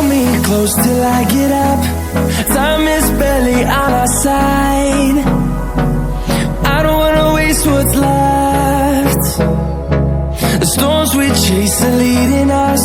hold me close till I get up. Time is barely on our side. I don't wanna waste what's left. The storms we chase are leading us.